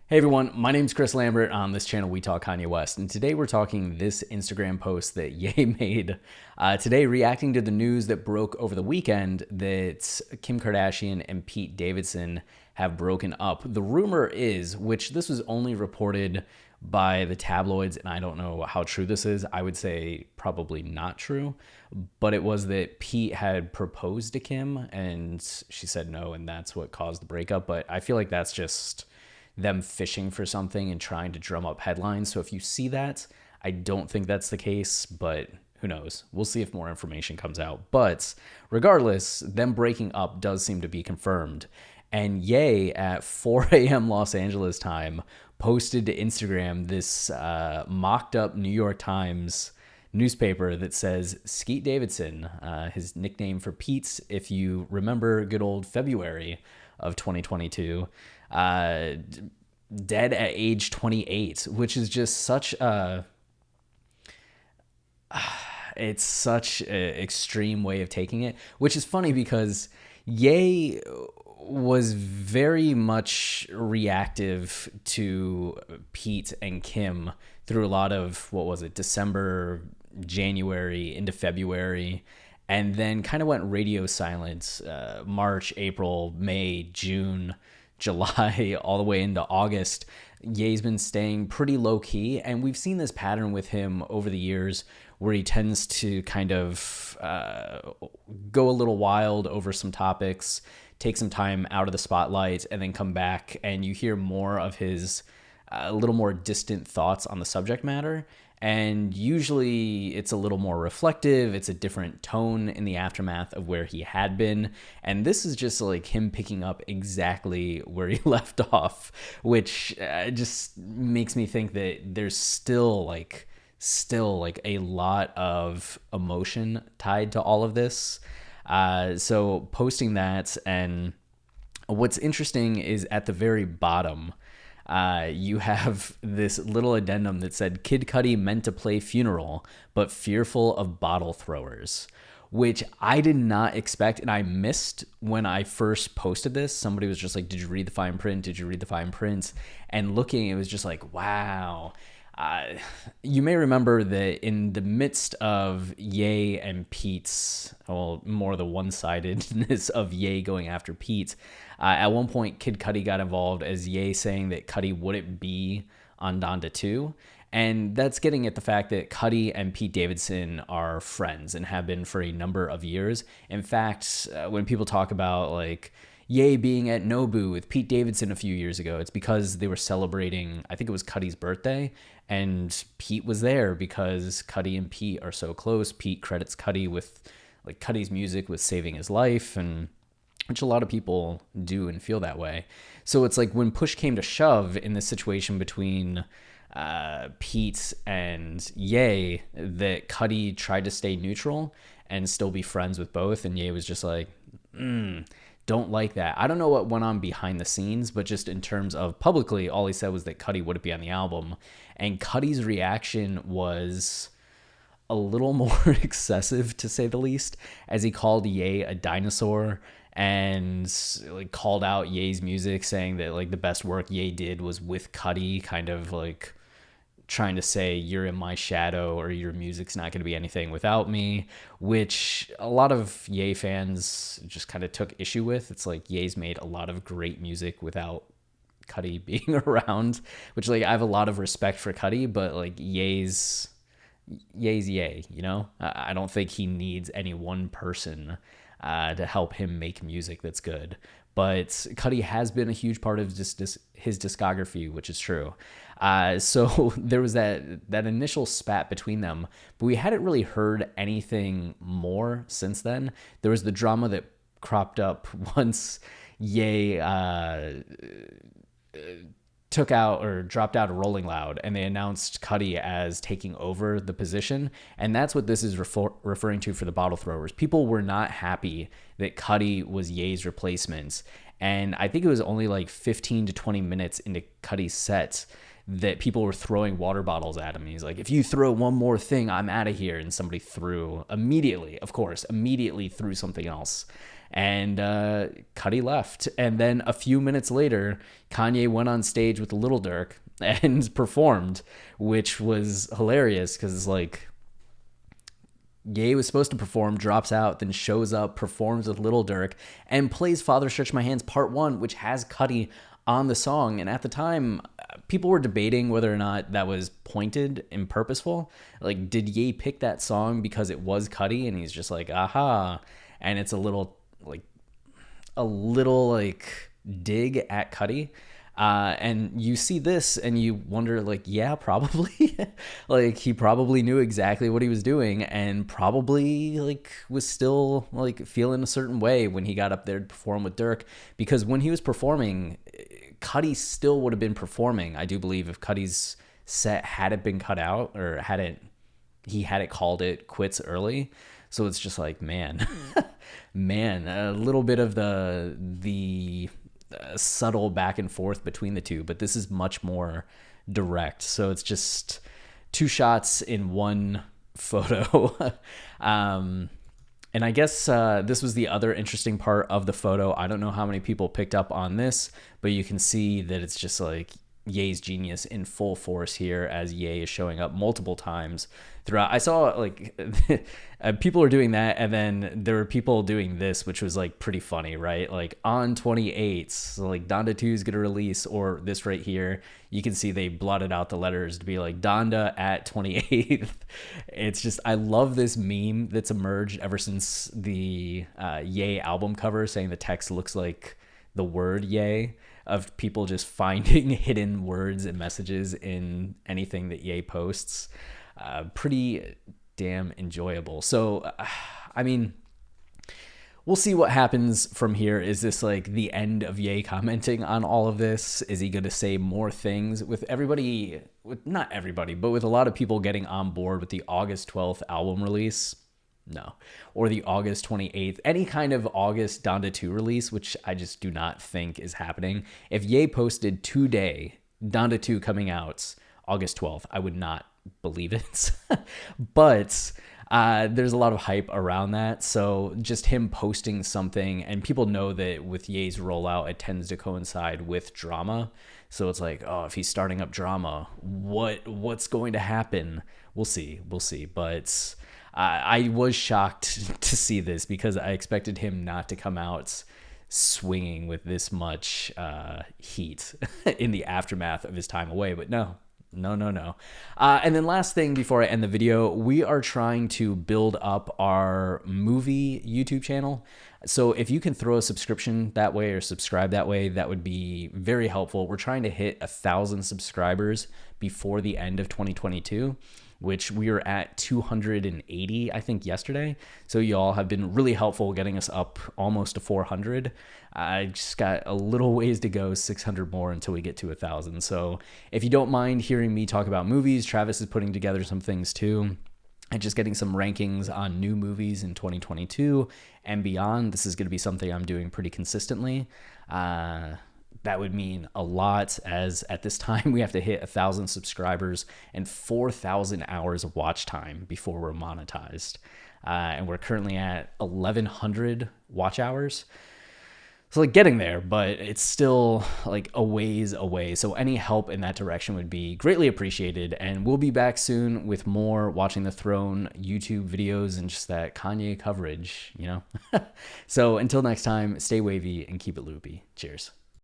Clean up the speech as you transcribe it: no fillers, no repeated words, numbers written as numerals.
Hey everyone, my name's Chris Lambert. On this channel, we talk Kanye West, and today we're talking this Instagram post that Ye made today, reacting to the news that broke over the weekend that Kim Kardashian and Pete Davidson have broken up. The rumor is, which this was only reported by the tabloids, and I don't know how true this is. I would say probably not true, but it was that Pete had proposed to Kim, and she said no, and that's what caused the breakup. But I feel like that's just them fishing for something and trying to drum up headlines. So if you see that, I don't think that's the case, but who knows? We'll see if more information comes out. But regardless, them breaking up does seem to be confirmed. And Ye at 4 a.m. Los Angeles time posted to Instagram this mocked up New York Times newspaper that says Skeet Davidson, his nickname for Pete's, if you remember good old February of 2022, dead at age 28, which is just such a it's such an extreme way of taking it, which is funny because Ye was very much reactive to Pete and Kim through a lot of, what was it, December, January into February, and then kind of went radio silent March, April, May, June, July, all the way into August. Ye's been staying pretty low key, and we've seen this pattern with him over the years where he tends to kind of go a little wild over some topics, take some time out of the spotlight, and then come back, and you hear more of his a little more distant thoughts on the subject matter. And usually it's a little more reflective. It's a different tone in the aftermath of where he had been. And this is just like him picking up exactly where he left off, which just makes me think that there's still like a lot of emotion tied to all of this. So posting that, and what's interesting is at the very bottom, you have this little addendum that said, Kid Cudi meant to play funeral, but fearful of bottle throwers, which I did not expect. And I missed when I first posted this. Somebody was just like, did you read the fine print? Did you read the fine print? And looking, it was just like, wow. You may remember that in the midst of Ye and Pete's, well, more the one-sidedness of Ye going after Pete, at one point Kid Cudi got involved as Ye saying that Cudi wouldn't be on Donda 2. And that's getting at the fact that Cudi and Pete Davidson are friends and have been for a number of years. In fact, when people talk about like Ye being at Nobu with Pete Davidson a few years ago, it's because they were celebrating, I think it was Cudi's birthday, and Pete was there because Cudi and Pete are so close. Pete credits Cudi with like Cudi's music with saving his life, and which a lot of people do and feel that way. So it's like when push came to shove in this situation between Pete and Ye, that Cudi tried to stay neutral and still be friends with both, and Ye was just like, don't like that. I don't know what went on behind the scenes, but just in terms of publicly, all he said was that Cudi wouldn't be on the album. And Cudi's reaction was a little more excessive, to say the least, as he called Ye a dinosaur and like called out Ye's music, saying that like the best work Ye did was with Cudi, kind of like trying to say you're in my shadow or your music's not going to be anything without me, which a lot of Ye fans just kind of took issue with. It's like Ye's made a lot of great music without Cudi being around, which like I have a lot of respect for Cudi, but like Ye's Ye, you know? I don't think he needs any one person to help him make music that's good. But Cudi has been a huge part of just his discography, which is true. So there was that initial spat between them, but we hadn't really heard anything more since then. There was the drama that cropped up once Ye took out or dropped out of Rolling Loud, and they announced Cudi as taking over the position. And that's what this is referring to for the bottle throwers. People were not happy that Cudi was Ye's replacement. And I think it was only like 15 to 20 minutes into Cudi's set that people were throwing water bottles at him. He's like, if you throw one more thing, I'm out of here. And somebody immediately threw something else. And Cudi left. And then a few minutes later, Kanye went on stage with Lil Durk and performed, which was hilarious because it's like Ye was supposed to perform, drops out, then shows up, performs with Lil Durk, and plays Father Stretch My Hands Part 1, which has Cudi on the song. And at the time, people were debating whether or not that was pointed and purposeful. Like, did Ye pick that song because it was Cudi and he's just like, aha. And it's a little dig at Cudi. And you see this and you wonder, like, yeah, probably. Like, he probably knew exactly what he was doing and probably, like, was still, like, feeling a certain way when he got up there to perform with Durk. Because when he was performing, Cudi still would have been performing, I do believe, if Cudi's set hadn't been cut out or he hadn't called it quits early. So it's just like, man, a little bit of the subtle back and forth between the two, but this is much more direct. So it's just two shots in one photo. And I guess this was the other interesting part of the photo. I don't know how many people picked up on this, but you can see that it's just like Ye's genius in full force here as Ye is showing up multiple times throughout. I saw like people are doing that, and then there were people doing this, which was like pretty funny, right? Like on 28th, so like Donda 2 is gonna release, or this right here, you can see they blotted out the letters to be like Donda at 28th. It's just, I love this meme that's emerged ever since the Ye album cover saying the text looks like the word Ye, of people just finding hidden words and messages in anything that Ye posts. Pretty damn enjoyable. So, I mean, we'll see what happens from here. Is this like the end of Ye commenting on all of this? Is he going to say more things with everybody, with not everybody, but with a lot of people getting on board with the August 12th album release? No. Or the August 28th, any kind of August Donda 2 release, which I just do not think is happening. If Ye posted today, Donda 2 coming out August 12th, I would not believe it. But there's a lot of hype around that. So just him posting something, and people know that with Ye's rollout, it tends to coincide with drama. So it's like, oh, if he's starting up drama, what's going to happen? We'll see. But I was shocked to see this because I expected him not to come out swinging with this much heat in the aftermath of his time away. But no. And then last thing before I end the video, we are trying to build up our movie YouTube channel. So if you can throw a subscription that way or subscribe that way, that would be very helpful. We're trying to hit 1,000 subscribers before the end of 2022. Which we were at 280, I think, yesterday. So y'all have been really helpful getting us up almost to 400. I just got a little ways to go, 600 more until we get to 1,000. So if you don't mind hearing me talk about movies, Travis is putting together some things too. And just getting some rankings on new movies in 2022 and beyond. This is going to be something I'm doing pretty consistently. That would mean a lot, as at this time we have to hit 1,000 subscribers and 4,000 hours of watch time before we're monetized. And we're currently at 1,100 watch hours. So like getting there, but it's still like a ways away. So any help in that direction would be greatly appreciated. And we'll be back soon with more Watching the Throne YouTube videos and just that Kanye coverage, you know? So until next time, stay wavy and keep it loopy. Cheers.